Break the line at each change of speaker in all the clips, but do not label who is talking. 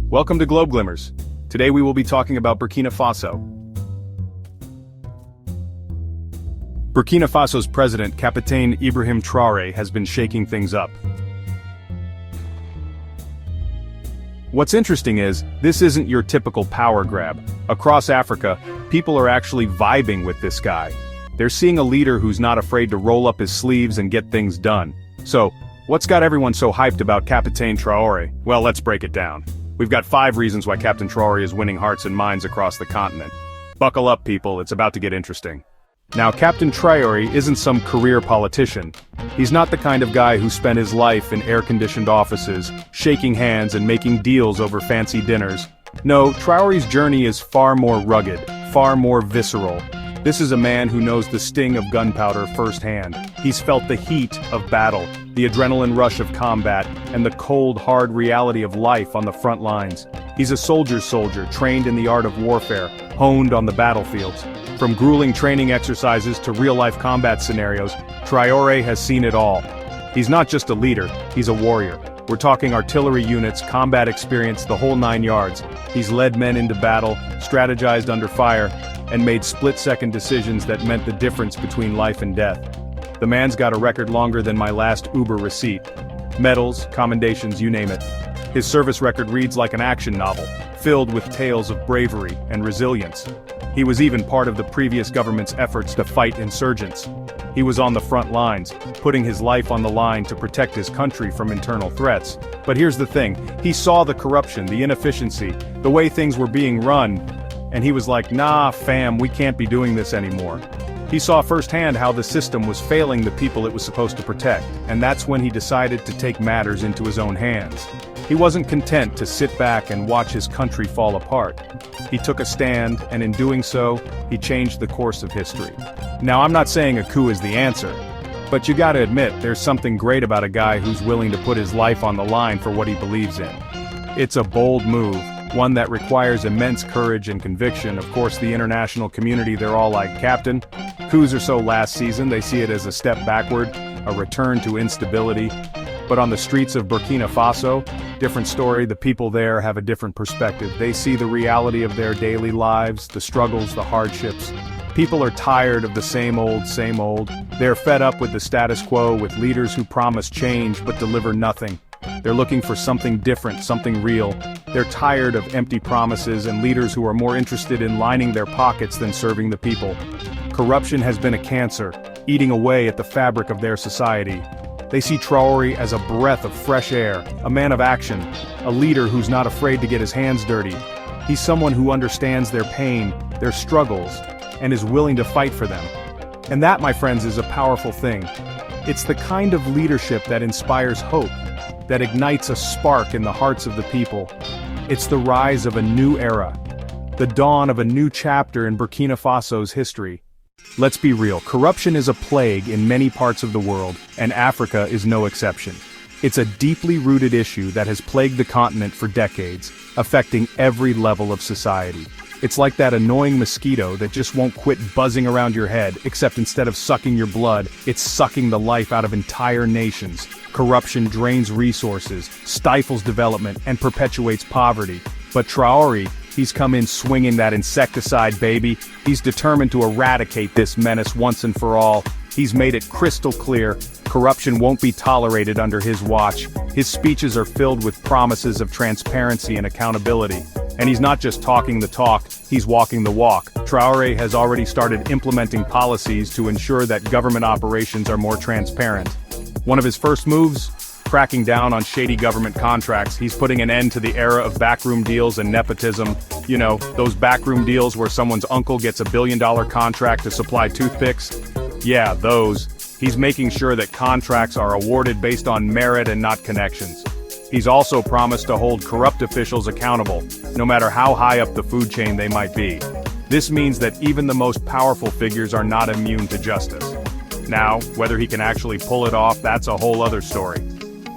Welcome to Globe Glimmers. Today we will be talking about Burkina Faso. Burkina Faso's president, Capitaine Ibrahim Traoré, has been shaking things up. What's interesting is, this isn't your typical power grab. Across Africa, people are actually vibing with this guy. They're seeing a leader who's not afraid to roll up his sleeves and get things done. So, what's got everyone so hyped about Capitaine Traoré? Well, let's break it down. We've got 5 reasons why Captain Traoré is winning hearts and minds across the continent. Buckle up, people, it's about to get interesting. Now, Captain Traoré isn't some career politician. He's not the kind of guy who spent his life in air-conditioned offices, shaking hands and making deals over fancy dinners. No, Traoré's journey is far more rugged, far more visceral. This is a man who knows the sting of gunpowder firsthand. He's felt the heat of battle, the adrenaline rush of combat, and the cold, hard reality of life on the front lines. He's a soldier's soldier, trained in the art of warfare, honed on the battlefields. From grueling training exercises to real-life combat scenarios, Traoré has seen it all. He's not just a leader, he's a warrior. We're talking artillery units, combat experience, the whole 9 yards. He's led men into battle, strategized under fire, and made split-second decisions that meant the difference between life and death. The man's got a record longer than my last Uber receipt. Medals, commendations, you name it. His service record reads like an action novel, filled with tales of bravery and resilience. He was even part of the previous government's efforts to fight insurgents. He was on the front lines, putting his life on the line to protect his country from internal threats. But here's the thing, he saw the corruption, the inefficiency, the way things were being run, and he was like, nah, fam, we can't be doing this anymore. He saw firsthand how the system was failing the people it was supposed to protect, and that's when he decided to take matters into his own hands. He wasn't content to sit back and watch his country fall apart. He took a stand, and in doing so, he changed the course of history. Now, I'm not saying a coup is the answer, but you gotta admit, there's something great about a guy who's willing to put his life on the line for what he believes in. It's a bold move, one that requires immense courage and conviction. Of course, the international community, they're all like, Captain, coups are so last season, they see it as a step backward, a return to instability. But on the streets of Burkina Faso, different story, the people there have a different perspective. They see the reality of their daily lives, the struggles, the hardships. People are tired of the same old, same old. They're fed up with the status quo, with leaders who promise change but deliver nothing. They're looking for something different, something real. They're tired of empty promises and leaders who are more interested in lining their pockets than serving the people. Corruption has been a cancer, eating away at the fabric of their society. They see Traoré as a breath of fresh air, a man of action, a leader who's not afraid to get his hands dirty. He's someone who understands their pain, their struggles, and is willing to fight for them. And that, my friends, is a powerful thing. It's the kind of leadership that inspires hope, that ignites a spark in the hearts of the people. It's the rise of a new era, the dawn of a new chapter in Burkina Faso's history. Let's be real, corruption is a plague in many parts of the world, and Africa is no exception. It's a deeply rooted issue that has plagued the continent for decades, affecting every level of society. It's like that annoying mosquito that just won't quit buzzing around your head, except instead of sucking your blood, it's sucking the life out of entire nations. Corruption drains resources, stifles development, and perpetuates poverty. But Traoré, he's come in swinging that insecticide, baby. He's determined to eradicate this menace once and for all. He's made it crystal clear, corruption won't be tolerated under his watch. His speeches are filled with promises of transparency and accountability. And he's not just talking the talk, he's walking the walk. Traoré has already started implementing policies to ensure that government operations are more transparent. One of his first moves? Cracking down on shady government contracts. He's putting an end to the era of backroom deals and nepotism. You know, those backroom deals where someone's uncle gets $1 billion contract to supply toothpicks. Yeah, those. He's making sure that contracts are awarded based on merit and not connections. He's also promised to hold corrupt officials accountable, no matter how high up the food chain they might be. This means that even the most powerful figures are not immune to justice. Now, whether he can actually pull it off, that's a whole other story.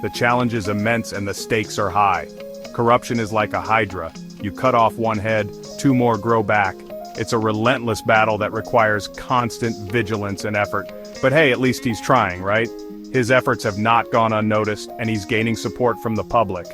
The challenge is immense and the stakes are high. Corruption is like a hydra. You cut off one head, 2 more grow back. It's a relentless battle that requires constant vigilance and effort. But hey, at least he's trying, right? His efforts have not gone unnoticed, and he's gaining support from the public.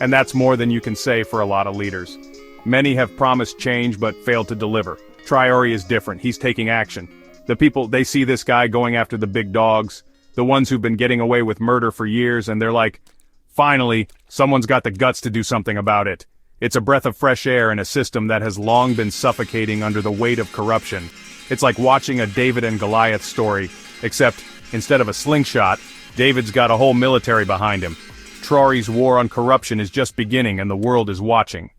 And that's more than you can say for a lot of leaders. Many have promised change but failed to deliver. Traoré is different, he's taking action. The people, they see this guy going after the big dogs, the ones who've been getting away with murder for years, and they're like, finally, someone's got the guts to do something about it. It's a breath of fresh air in a system that has long been suffocating under the weight of corruption. It's like watching a David and Goliath story, except, instead of a slingshot, David's got a whole military behind him. Traoré's war on corruption is just beginning and the world is watching.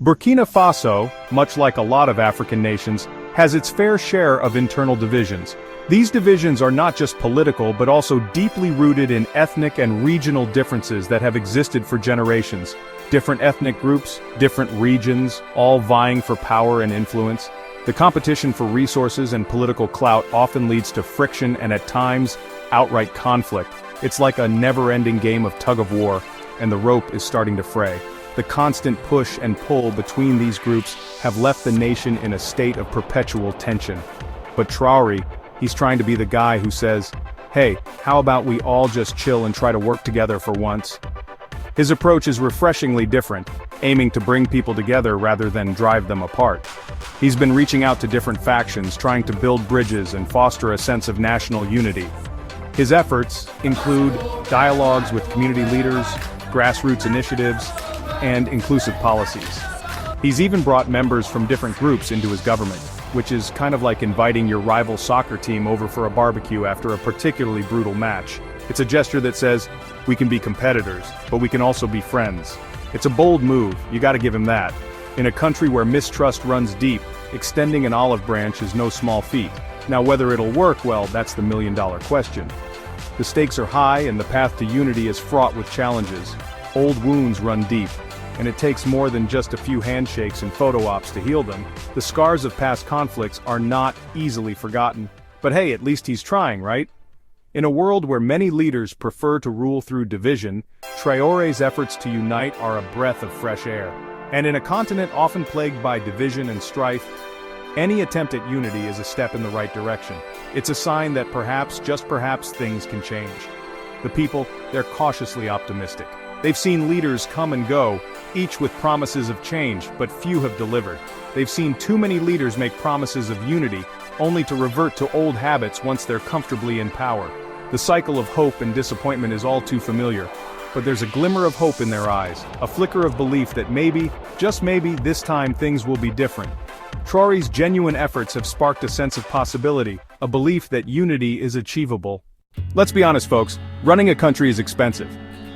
Burkina Faso, much like a lot of African nations, has its fair share of internal divisions. These divisions are not just political but also deeply rooted in ethnic and regional differences that have existed for generations. Different ethnic groups, different regions, all vying for power and influence. The competition for resources and political clout often leads to friction and at times, outright conflict. It's like a never-ending game of tug-of-war, and the rope is starting to fray. The constant push and pull between these groups have left the nation in a state of perpetual tension. But Traoré, he's trying to be the guy who says, hey, how about we all just chill and try to work together for once? His approach is refreshingly different, aiming to bring people together rather than drive them apart. He's been reaching out to different factions, trying to build bridges and foster a sense of national unity. His efforts include dialogues with community leaders, grassroots initiatives, and inclusive policies. He's even brought members from different groups into his government, which is kind of like inviting your rival soccer team over for a barbecue after a particularly brutal match. It's a gesture that says, we can be competitors, but we can also be friends. It's a bold move, you gotta give him that. In a country where mistrust runs deep, extending an olive branch is no small feat. Now whether it'll work, well, that's the million-dollar question. The stakes are high and the path to unity is fraught with challenges. Old wounds run deep, and it takes more than just a few handshakes and photo ops to heal them. The scars of past conflicts are not easily forgotten. But hey, at least he's trying, right? In a world where many leaders prefer to rule through division, Traoré's efforts to unite are a breath of fresh air. And in a continent often plagued by division and strife, any attempt at unity is a step in the right direction. It's a sign that perhaps, just perhaps, things can change. The people, they're cautiously optimistic. They've seen leaders come and go, each with promises of change, but few have delivered. They've seen too many leaders make promises of unity, only to revert to old habits once they're comfortably in power. The cycle of hope and disappointment is all too familiar, but there's a glimmer of hope in their eyes, a flicker of belief that maybe, just maybe, this time things will be different. Traoré's genuine efforts have sparked a sense of possibility, a belief that unity is achievable. Let's be honest, folks, running a country is expensive.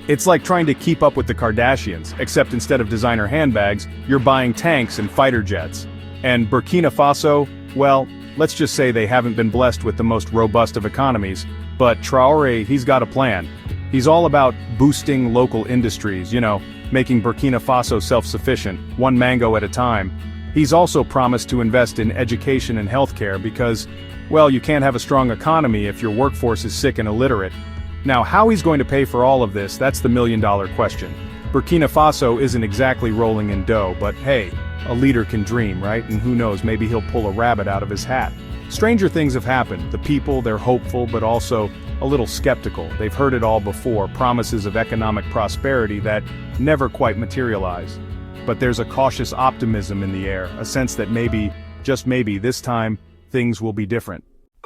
It's like trying to keep up with the Kardashians, except instead of designer handbags, you're buying tanks and fighter jets. And Burkina Faso, well, let's just say they haven't been blessed with the most robust of economies, but Traoré, he's got a plan. He's all about boosting local industries, making Burkina Faso self-sufficient, one mango at a time. He's also promised to invest in education and healthcare because, well, you can't have a strong economy if your workforce is sick and illiterate. Now, how he's going to pay for all of this, that's the million-dollar question. Burkina Faso isn't exactly rolling in dough, but hey, a leader can dream, right? And who knows, maybe he'll pull a rabbit out of his hat. Stranger things have happened. The people, they're hopeful, but also a little skeptical. They've heard it all before, promises of economic prosperity that never quite materialize. But there's a cautious optimism in the air, a sense that maybe, just maybe, this time, things will be different.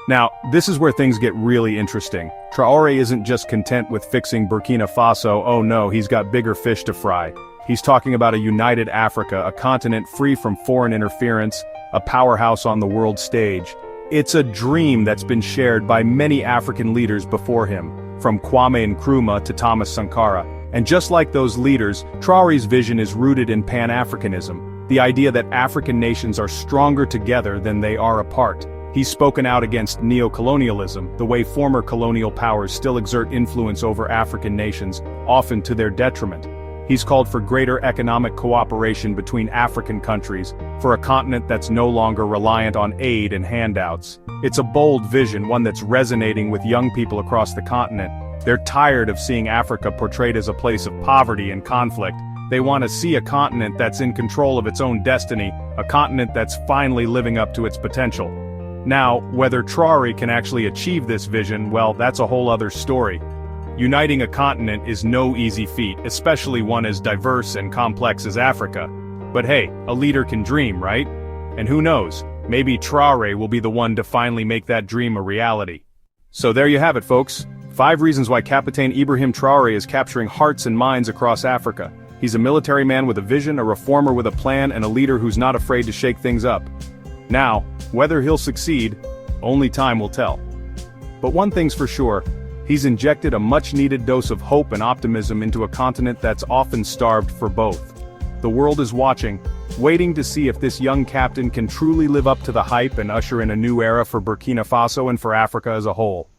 Now, this is where things get really interesting. Traoré isn't just content with fixing Burkina Faso, oh no, he's got bigger fish to fry. He's talking about a united Africa, a continent free from foreign interference, a powerhouse on the world stage. It's a dream that's been shared by many African leaders before him, from Kwame Nkrumah to Thomas Sankara. And just like those leaders, Traoré's vision is rooted in Pan-Africanism, the idea that African nations are stronger together than they are apart. He's spoken out against neo-colonialism, the way former colonial powers still exert influence over African nations, often to their detriment. He's called for greater economic cooperation between African countries, for a continent that's no longer reliant on aid and handouts. It's a bold vision, one that's resonating with young people across the continent. They're tired of seeing Africa portrayed as a place of poverty and conflict. They want to see a continent that's in control of its own destiny, a continent that's finally living up to its potential. Now, whether Traoré can actually achieve this vision, well, that's a whole other story. Uniting a continent is no easy feat, especially one as diverse and complex as Africa. But hey, a leader can dream, right? And who knows, maybe Traoré will be the one to finally make that dream a reality. So there you have it, folks. 5 reasons why Capitaine Ibrahim Traoré is capturing hearts and minds across Africa. He's a military man with a vision, a reformer with a plan, and a leader who's not afraid to shake things up. Now, whether he'll succeed, only time will tell. But one thing's for sure, he's injected a much-needed dose of hope and optimism into a continent that's often starved for both. The world is watching, waiting to see if this young captain can truly live up to the hype and usher in a new era for Burkina Faso and for Africa as a whole.